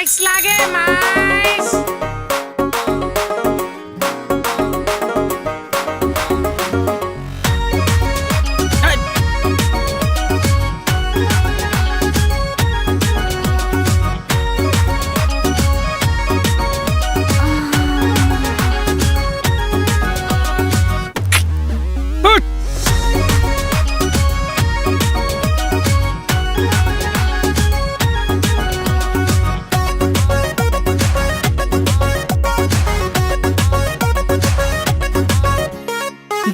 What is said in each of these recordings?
মাইস লাগে মাইস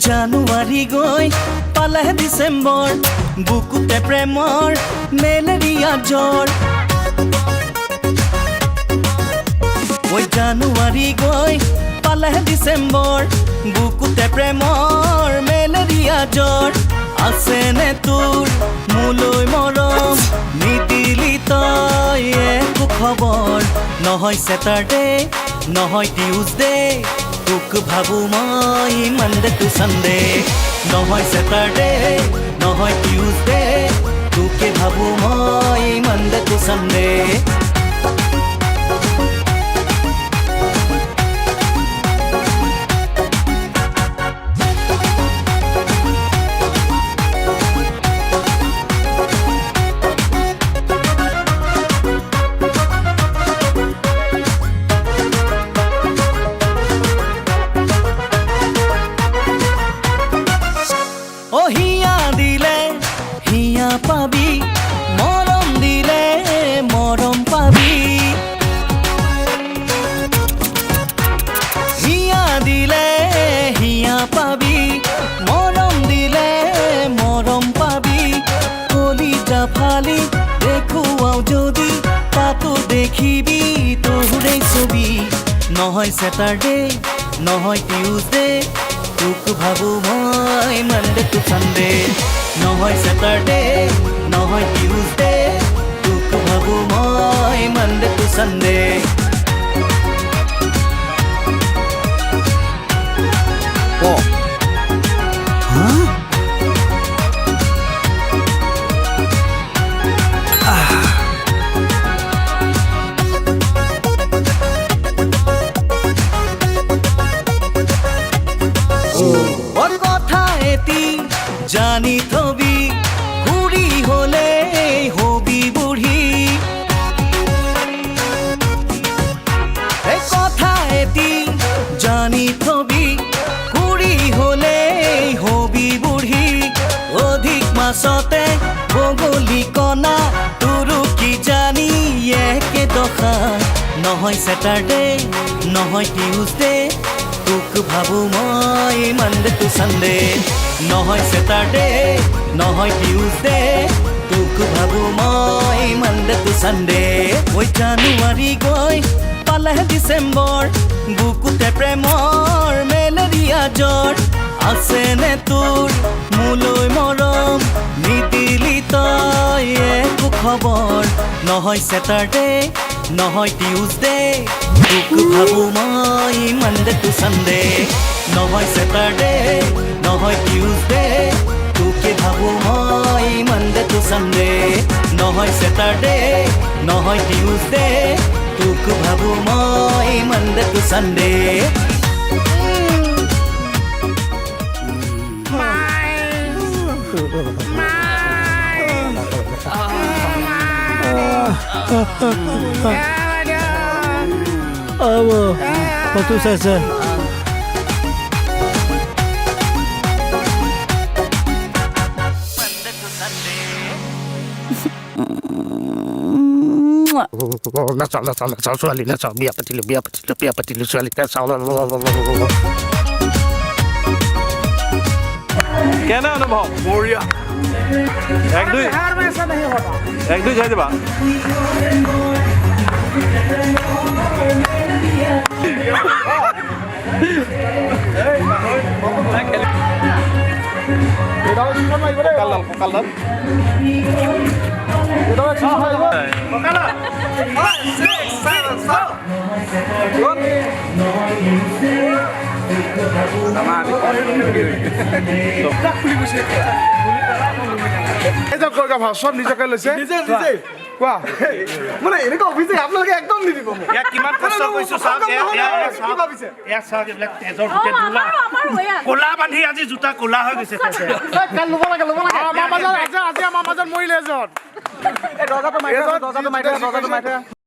জানুৱাৰী গৈ পালে ডিচেম্বৰ বুকুতে প্ৰেমৰ মেলেৰিয়া জ্বৰ ঐ জানুৱাৰী গৈ পালে ডিচেম্বৰ বুকুতে প্ৰেমৰ মেলেৰিয়া জ্বৰ আছেনে তোৰ মোলৈ মৰম নিদিলি তই একো খবৰ নহয় ছেটাৰডে নহয় টিউজডে তোক ভাবো মই মনডে টু সানডে নহয় ছেটাৰডে নহয় টিউজডে তোকে ভাবো মই মনডে টু সানডে পাবি মৰম দিলে মৰম পাবি হিয়া দিলে হিয়া পাবি মৰম দিলে মৰম পাবি কলিজা ফালি দেখুৱাও যদি তাতো দেখিবি তোৰে ছবি নহয় ছেটাৰডে নহয় টিউজডে তোক ভাবো মই মনডে টু সানডে নহয় ছেটাৰডে নহয় টিউজডে তোক ভাবো মই মনডে টু সানডে কথা এটি জানি থবি ঘুরি হলে হবি বুঢ়ী কথা এটি জানি থবি ঘুরি হলে হবি বুঢ়ী অধিক মাছতে বগলী কণা তোৰো কি জানি একে দশা নহয় ছেটাৰডে নহয় টিউজডে তোক ভাবো মই মনডে টু সানডে নহয় ছেটাৰডে নহয় টিউজডে তোক ভাবো মই মনডে টু সানডে ঐ জানুৱাৰী গৈ পালে ডিচেম্বৰ বুকুতে প্ৰেমৰ মেলেৰিয়া জ্বৰ আছেনে তোৰ মোলৈ মৰম নিদিলি তই একো খবৰ নহয় ছেটাৰডে নহয় টিউজডে তোক ভাবো মই মনডে টু সানডে নহয় ছেটাৰডে নহয় টিউজডে তোকে ভাবো মই মনডে টু সানডে নহয় ছেটাৰডে নহয় টিউজডে তোক ভাবো মই Monday to Sunday Waktu saja. Nasal suali nasal biar petilu suali nasal. কেনে অনুভৱ বঢ়িয়া এক দুই যাই দিবা কঁকালডাল এই যে কৈ ভাও সব নিজকে লৈছে নিজে কোৱা মানে এনেকুৱা অভিযোগ আপোনালোকে একদম নিদিব মোক ইয়াক কিমান কষ্ট কৰিছো চাওক কি ভাবিছে ইয়াক চাওক এইবিলাক তেজৰ গোটেই ধূলা কোলা বান্ধি আজি জোতা কোলা হৈ গৈছে কাল ল'ব লাগে আমাৰ মাজত আজি আমাৰ মাজত মৰিলে এজন এই দৰ্জাটো মাৰি দে